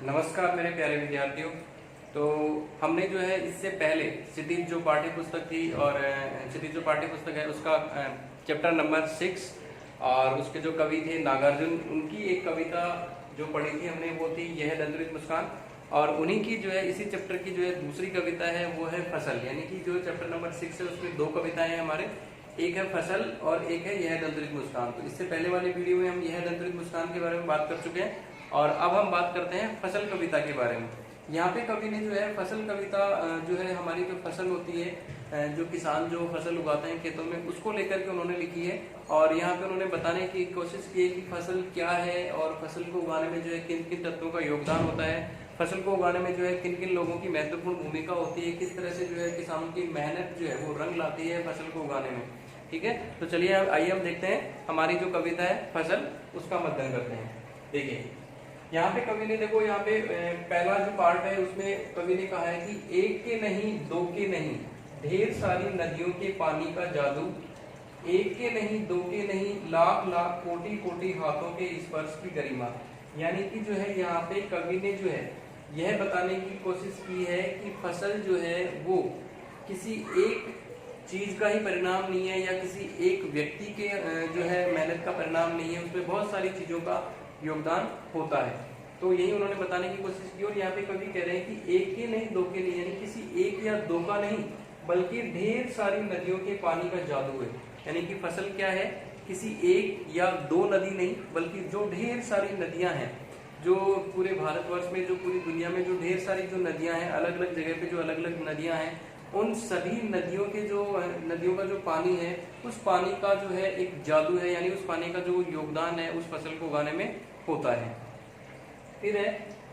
नमस्कार मेरे प्यारे विद्यार्थियों। तो हमने जो है इससे पहले क्षितिज जो पाठ्य पुस्तक थी और क्षितिज जो पाठ्य पुस्तक है उसका चैप्टर नंबर 6 और उसके जो कवि थे नागार्जुन, उनकी एक कविता जो पढ़ी थी हमने वो थी यह दंतरित मुस्कान। और उन्हीं की जो है इसी चैप्टर की जो है दूसरी कविता है वो है फसल, यानी कि जो चैप्टर नंबर 6 है उसमें दो कविताएं हैं हमारे, एक है फसल और एक है यह दंतरित मुस्कान। तो इससे पहले वाली वीडियो में हम यह दंतरित मुस्कान के बारे में बात कर चुके हैं और अब हम बात करते हैं फसल कविता के बारे में। यहाँ पे कवि ने जो है फसल कविता जो है हमारी जो फसल होती है, जो किसान जो फसल उगाते हैं खेतों में, उसको लेकर के उन्होंने लिखी है। और यहाँ पे उन्होंने बताने की कोशिश की है कि फसल क्या है और फसल को उगाने में जो है किन किन तत्वों का योगदान होता है, फसल को उगाने में जो है किन किन लोगों की महत्वपूर्ण भूमिका होती है, किस तरह से जो है किसानों की मेहनत जो है वो रंग लाती है फसल को उगाने में। ठीक है, तो चलिए आइए हम देखते हैं हमारी जो कविता है फसल, उसका मध्ययन करते हैं। देखिए यहाँ पे कवि ने, देखो यहाँ पे पहला जो पार्ट है उसमें कवि ने कहा है कि एक के नहीं दो के नहीं ढेर सारी नदियों के पानी का जादू, एक के नहीं दो के नहीं लाख लाख कोटि कोटि हाथों के स्पर्श की गरिमा। यानी कि जो है यहाँ पे कवि ने जो है यह बताने की कोशिश की है कि फसल जो है वो किसी एक चीज का ही परिणाम नहीं है या किसी एक व्यक्ति के जो है मेहनत का परिणाम नहीं है, उसमें बहुत सारी चीजों का योगदान होता है। तो यही उन्होंने बताने की कोशिश की। और यहाँ पे कवि कह रहे हैं कि एक के नहीं दो के नहीं, यानी किसी एक या दो का नहीं बल्कि ढेर सारी नदियों के पानी का जादू है। यानी कि फसल क्या है, किसी एक या दो नदी नहीं बल्कि जो ढेर सारी नदियां हैं, जो पूरे भारतवर्ष में, जो पूरी दुनिया में जो ढेर सारी जो नदियां हैं, अलग अलग जगह पे जो अलग अलग नदियां हैं, उन सभी नदियों के जो नदियों का जो पानी है, उस पानी का जो है एक जादू है, यानी उस पानी का जो योगदान है उस फसल को उगाने में होता है। फिर है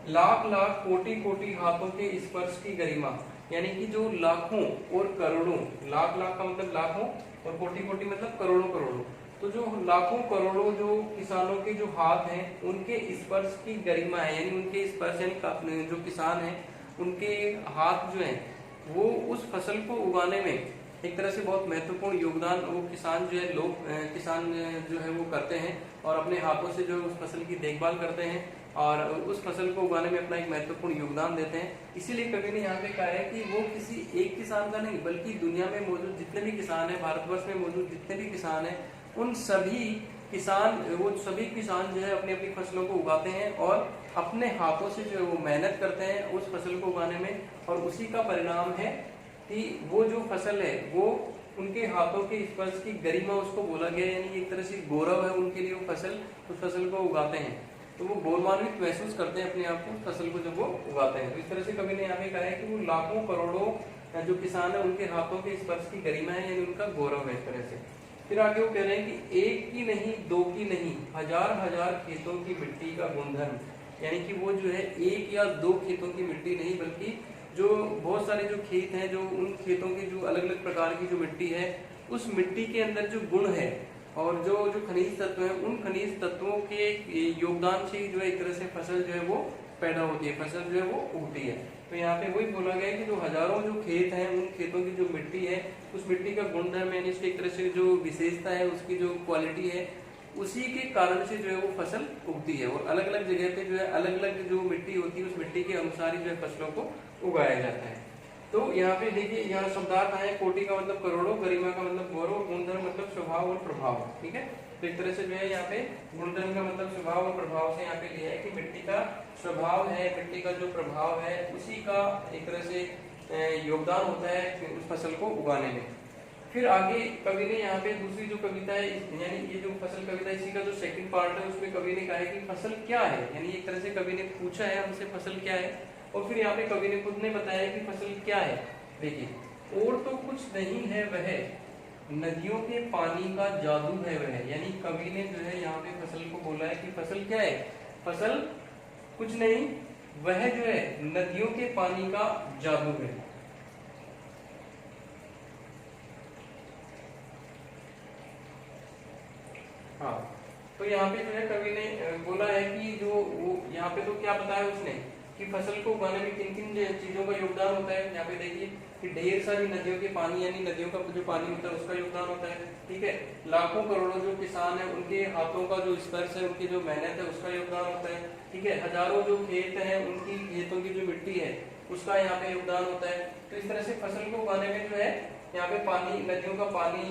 लाख लाख कोटि कोटि हाथों के स्पर्श की गरिमा। यानी कि जो लाखों और करोड़ों, लाख लाख का मतलब लाखों और कोटि कोटि मतलब करोड़ों करोड़ों, तो जो लाखों करोड़ों जो किसानों के जो हाथ हैं उनके स्पर्श की गरिमा है, यानी उनके स्पर्श, यानी जो किसान है उनके हाथ जो है वो उस फसल को उगाने में एक तरह से बहुत महत्वपूर्ण योगदान वो किसान जो है किसान जो है वो करते हैं और अपने हाथों से जो है उस फसल की देखभाल करते हैं और उस फसल को उगाने में अपना एक महत्वपूर्ण योगदान देते हैं। इसीलिए कवि ने यहाँ पे कहा है कि वो किसी एक किसान का नहीं बल्कि दुनिया में मौजूद जितने भी किसान है, भारतवर्ष में मौजूद जितने भी किसान है, उन सभी सभी किसान जो है अपनी अपनी फसलों को उगाते हैं और अपने हाथों से जो है वो मेहनत करते हैं उस फसल को उगाने में, और उसी का परिणाम है कि वो जो फसल है वो उनके हाथों के स्पर्श की गरिमा उसको बोला गया, यानी एक तरह से गौरव है उनके लिए वो फसल, उस फसल को उगाते हैं तो वो गौरवान्वित महसूस करते हैं अपने आप को, फसल को जब वो उगाते हैं। तो इस तरह से कवि ने यहाँ पे कहा है कि वो लाखों करोड़ों जो किसान है उनके हाथों के स्पर्श की गरिमा है, यानी उनका गौरव है इस तरह से। फिर आगे वो कह रहे हैं कि एक की नहीं दो की नहीं हजार हजार खेतों की मिट्टी का गुणधर्म। यानी कि वो जो है एक या दो खेतों की मिट्टी नहीं बल्कि जो बहुत सारे जो खेत हैं, जो उन खेतों की जो अलग अलग प्रकार की जो मिट्टी है, उस मिट्टी के अंदर जो गुण है और जो जो खनिज तत्व है, उन खनिज तत्वों के योगदान से जो है एक तरह से फसल जो है वो पैदा होती है, फसल जो है वो उगती है। तो यहाँ पे वही बोला गया है कि जो हजारों जो खेत हैं उन खेतों की जो मिट्टी है, उस मिट्टी का गुणधर्म यानी उसकी एक तरह से जो विशेषता है, उसकी जो क्वालिटी है, उसी के कारण से जो है वो फसल उगती है। और अलग अलग जगह पे जो है अलग अलग जो मिट्टी होती है उस मिट्टी के अनुसार ही जो है फसलों को उगाया जाता है। तो यहाँ पे देखिए, यहाँ शब्दार्थ आए, कोटि का मतलब करोड़ों, गरिमा का मतलब गौरव, गुणधर्म मतलब स्वभाव और प्रभाव। ठीक है, तो एक तरह से जो है यहाँ पे गुणधर्म का मतलब स्वभाव और प्रभाव से यहाँ पे लिया है कि मिट्टी का स्वभाव है, मिट्टी का जो प्रभाव है, उसी का एक तरह से योगदान होता है उस फसल को उगाने में। फिर आगे कवि ने यहाँ पे दूसरी जो कविता है, यानी ये जो फसल कविता इसी का जो सेकंड पार्ट है, उसमें कवि ने कहा है कि फसल क्या है, यानी एक तरह से कवि ने पूछा है हमसे फसल क्या है, और फिर यहाँ पे कवि ने खुद ने बताया कि फसल क्या है। देखिए, और तो कुछ नहीं है वह नदियों के पानी का जादू है वह। यानी कवि ने जो है यहाँ पे फसल को बोला है कि फसल क्या है, फसल कुछ नहीं, वह जो है नदियों के पानी का जादू है। हाँ, तो यहाँ पे जो है कवि ने बोला है कि जो वो यहाँ पे तो क्या बताया उसने कि फसल को उगाने में किन किन चीजों का योगदान होता है। यहाँ पे देखिए कि ढेर सारी नदियों के पानी यानी नदियों का जो पानी होता है उसका योगदान होता है, ठीक है। लाखों करोड़ों जो किसान है उनके हाथों का जो स्पर्श है, उनकी जो मेहनत है उसका योगदान होता है, ठीक है। हजारों जो खेत हैं उनकी खेतों की जो मिट्टी है उसका यहाँ पे योगदान होता है। तो इस तरह से फसल को उगाने में जो है यहाँ पे पानी, नदियों का पानी,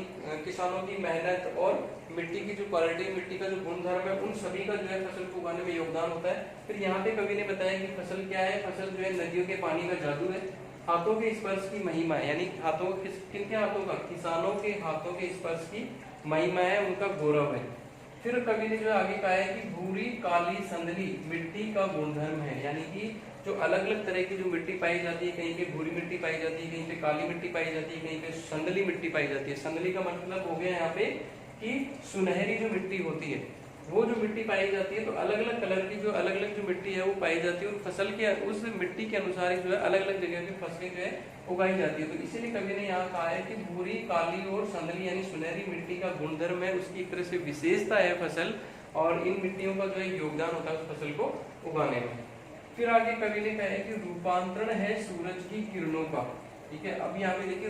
किसानों की मेहनत और मिट्टी की जो क्वालिटी, मिट्टी का जो गुणधर्म है, उन सभी का जो है फसल को उगाने में योगदान होता है। फिर यहाँ पे कवि ने बताया कि फसल क्या है, फसल जो है नदियों के पानी का जादू है, हाथों के स्पर्श की महिमा है, यानी हाथों किनके हाथों का, किसानों के हाथों के स्पर्श की महिमा है, उनका गौरव है। फिर कवि ने जो आगे कहा है कि भूरी काली संदली मिट्टी का गुणधर्म है, यानी कि जो अलग अलग तरह की जो मिट्टी पाई जाती है, कहीं पे भूरी मिट्टी पाई जाती है, कहीं पे काली मिट्टी पाई जाती है, कहीं पे संदली मिट्टी पाई जाती है। संदली का मतलब हो गया यहाँ पे कि सुनहरी जो मिट्टी होती है, वो जो मिट्टी पाई जाती है, तो अलग अलग कलर की जो अलग अलग जो मिट्टी है वो पाई जाती है, और फसल के उस मिट्टी के अनुसार ही जो है अलग अलग जगह की फसलें जो है उगाई जाती है। तो इसीलिए कवि ने यहाँ कहा है कि भूरी, काली और संदली यानी सुनहरी मिट्टी का गुणधर्म है, उसकी एक तरह से विशेषता है फसल, और इन मिट्टियों का जो है योगदान होता है उस फसल को उगाने में। फिर आगे कवि ने कहा है कि रूपांतरण है सूरज की किरणों का, ठीक है। अब यहाँ पे देखिए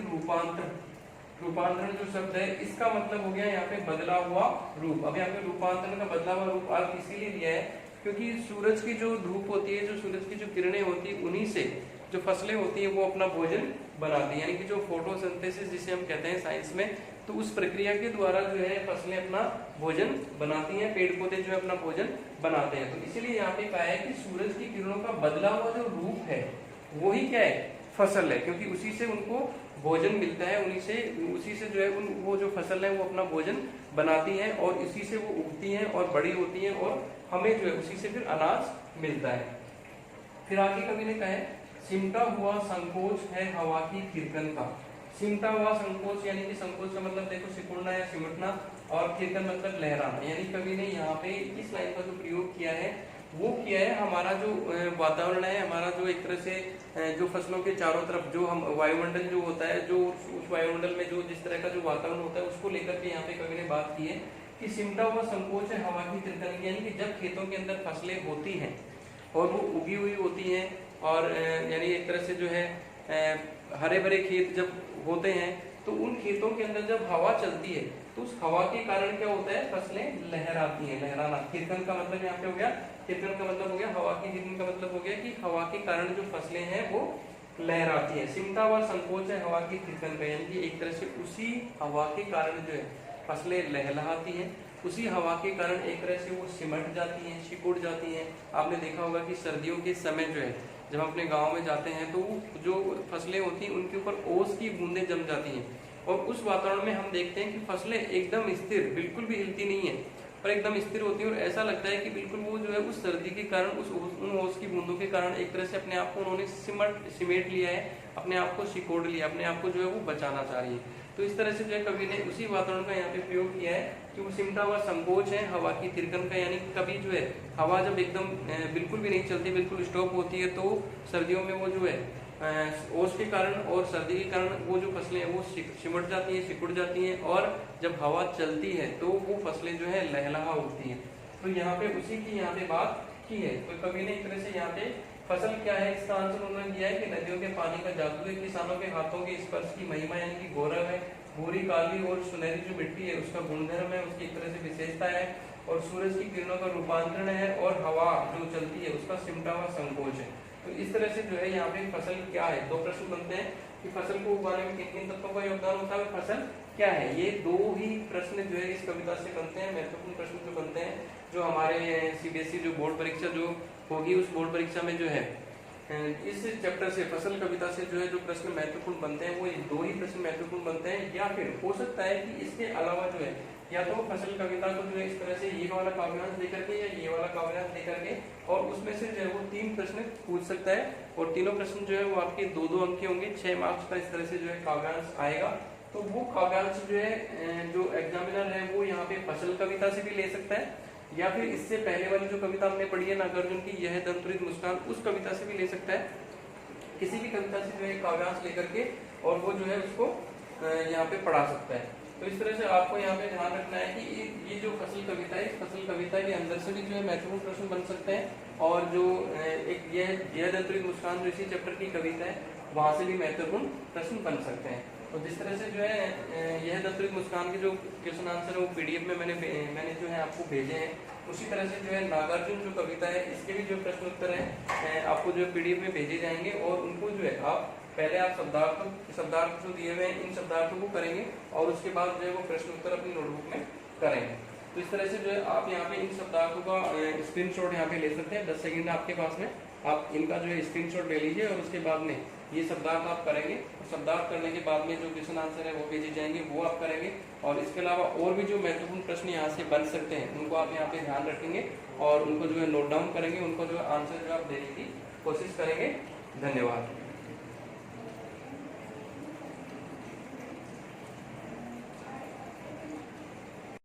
रूपांतरण जो शब्द है इसका मतलब हो गया यहाँ पे बदला हुआ रूप। अब यहाँ पे रूपांतरण का बदला हुआ रूप अर्थ इसीलिए लिया है क्योंकि सूरज की जो धूप होती है, जो सूरज की जो किरणें होती है, उन्हीं से जो फसलें होती है वो अपना भोजन बनाती है, यानी कि जो फोटोसिंथेसिस जिसे हम कहते हैं साइंस में, तो उस प्रक्रिया के द्वारा जो है फसलें अपना भोजन बनाती हैं, पेड़ पौधे जो है अपना भोजन बनाते हैं। तो इसीलिए यहाँ पे कहा है कि सूरज की किरणों का बदला हुआ जो रूप है वही क्या है, फसल है, क्योंकि उसी से उनको भोजन मिलता है, उसी से जो है वो जो फसल है वो अपना भोजन बनाती है, और इसी से वो उगती है और बड़ी होती है, और हमें जो है उसी से फिर अनाज मिलता है। फिर आगे कवि ने कहा है सिमटा हुआ संकोच है हवा की थिरकन का। सिमटा हुआ संकोच यानी कि संकोच का मतलब देखो सिकुड़ना या सिमटना, और थिरकन मतलब लहराना, यानी कवि ने यहाँ पे इस लाइन का जो प्रयोग किया है वो किया है हमारा जो वातावरण है, हमारा जो एक तरह से जो फसलों के चारों तरफ जो हम वायुमंडल जो होता है, जो उस वायुमंडल में जो जिस तरह का जो वातावरण होता है उसको लेकर के यहाँ पे कवि ने बात की है कि सिमटा हुआ संकोच है हवा की थिरकन, यानी कि जब खेतों के अंदर फसलें होती हैं और वो उगी हुई होती हैं, और यानी एक तरह से जो है हरे भरे खेत जब होते हैं, तो उन खेतों के अंदर जब हवा चलती है तो उस हवा के कारण क्या होता है, फसलें लहराती हैं, लहराना। थिरकन का मतलब यहाँ पे हो गया, थिरकन का मतलब हो गया हवा की, थिरकन का मतलब हो गया कि हवा के कारण जो फसलें हैं वो लहराती हैं। सिमटा हुआ संकोच है हवा की थिरकन का, यानी कि एक तरह से उसी हवा के कारण जो है फसलें लहलहाती हैं, उसी हवा के कारण एक तरह से वो सिमट जाती हैं, सिकुड़ जाती हैं। आपने देखा होगा कि सर्दियों के समय जो है जब अपने गांव में जाते हैं तो जो फसलें होती हैं उनके ऊपर ओस की बूंदें जम जाती हैं, और उस वातावरण में हम देखते हैं कि फसलें एकदम स्थिर, बिल्कुल भी हिलती नहीं है, पर एकदम स्थिर होती है, और ऐसा लगता है कि बिल्कुल वो जो है उस सर्दी के कारण उन ओस की बूंदों के कारण एक तरह से अपने आप को उन्होंने सिमेट लिया है, अपने आप को सिकोड़ लिया, अपने आप को जो है वो बचाना चाह रही है। तो इस तरह से जो है कवि ने उसी वातावरण का यहाँ पे प्रयोग किया है कि वो सिमटा हुआ संकोच है हवा की थिरकन का, यानी कभी जो है हवा जब एकदम बिल्कुल भी नहीं चलती, बिल्कुल स्टॉप होती है, तो सर्दियों में वो जो है ओस के कारण और सर्दी के कारण वो जो फसलें हैं वो सिमट जाती हैं, सिकुड़ जाती हैं, और जब हवा चलती है तो वो फसलें जो है लहलहा उठती हैं। तो यहाँ पे उसी की यहाँ पे बात की है। तो कवि ने एक तरह से यहाँ पे फसल क्या है इसका आंसर उन्होंने दिया है कि नदियों के पानी का जादू है, किसानों के हाथों के स्पर्श की महिमा यानी कि गौरव है, भूरी काली और सुनहरी जो मिट्टी है उसका गुणधर्म है, उसकी एक तरह से विशेषता है, और सूरज की किरणों का रूपांतरण है, और हवा जो चलती है उसका सिमटा हुआ संकोच है। तो इस तरह से जो है यहाँ पे फसल क्या है, दो प्रश्न बनते हैं कि फसल को उगाने में किन किन तत्वों का योगदान होता है, फसल क्या है। ये दो ही प्रश्न जो है इस कविता से बनते हैं, महत्वपूर्ण प्रश्न जो बनते हैं, जो हमारे सीबीएसई जो बोर्ड परीक्षा जो होगी उस बोर्ड परीक्षा में जो है इस चैप्टर से फसल कविता से जो है जो प्रश्न महत्वपूर्ण बनते हैं वो दो ही प्रश्न महत्वपूर्ण बनते हैं, या फिर हो सकता है कि इसके अलावा जो है या तो फसल कविता को जो है इस तरह से ये वाला काव्यांश लेकर के या ये वाला काव्यांश लेकर के, और उसमें से जो है वो 3 प्रश्न पूछ सकता है, और तीनों प्रश्न जो है वो आपके 2-2 अंक के होंगे, 6 मार्क्स का इस तरह से जो है काव्यांश आएगा। तो वो काव्यांश जो है जो एग्जामिनर है वो यहाँ पे फसल कविता से भी ले सकता है, या फिर इससे पहले वाली जो कविता हमने पढ़ी है नागार्जुन की यह दंतुरित मुस्कान, उस कविता से भी ले सकता है, किसी भी कविता से जो है काव्यांश लेकर के, और वो जो है उसको यहाँ पे पढ़ा सकता है। तो इस तरह से आपको यहाँ पे ध्यान रखना है कि ये जो फसल कविता है, इस फसल कविता के अंदर से भी जो है महत्वपूर्ण प्रश्न बन सकते हैं, और जो एक यह दंतुरित मुस्कान जो इसी चैप्टर की कविता है वहां से भी महत्वपूर्ण प्रश्न बन सकते हैं। तो जिस तरह से जो है यह दंतुरित मुस्कान के जो क्वेश्चन आंसर है वो पीडीएफ में मैंने जो है आपको भेजे हैं, उसी तरह से जो है नागार्जुन जो कविता है इसके भी जो प्रश्न उत्तर है आपको जो पीडीएफ में भेजे जाएंगे, और उनको जो है आप पहले आप शब्दार्थ जो दिए हुए हैं इन शब्दार्थों को करेंगे, और उसके बाद जो है वो प्रश्न उत्तर अपनी नोटबुक में करेंगे। तो इस तरह से जो है आप यहाँ पे इन शब्दार्थों का स्क्रीनशॉट यहाँ पे ले सकते हैं। 10 सेकंड आपके पास में, आप इनका जो है स्क्रीनशॉट ले लीजिए, और उसके बाद में ये शब्दार्थ आप करेंगे। शब्दार्थ करने के बाद में जो क्वेश्चन आंसर है वो भेजे जाएंगे, वो आप करेंगे। और इसके अलावा और भी जो महत्वपूर्ण प्रश्न यहाँ से बन सकते हैं उनको आप यहाँ पे ध्यान रखेंगे, और उनको जो है नोट डाउन करेंगे, उनको जो आंसर जो आप देने की कोशिश करेंगे। धन्यवाद।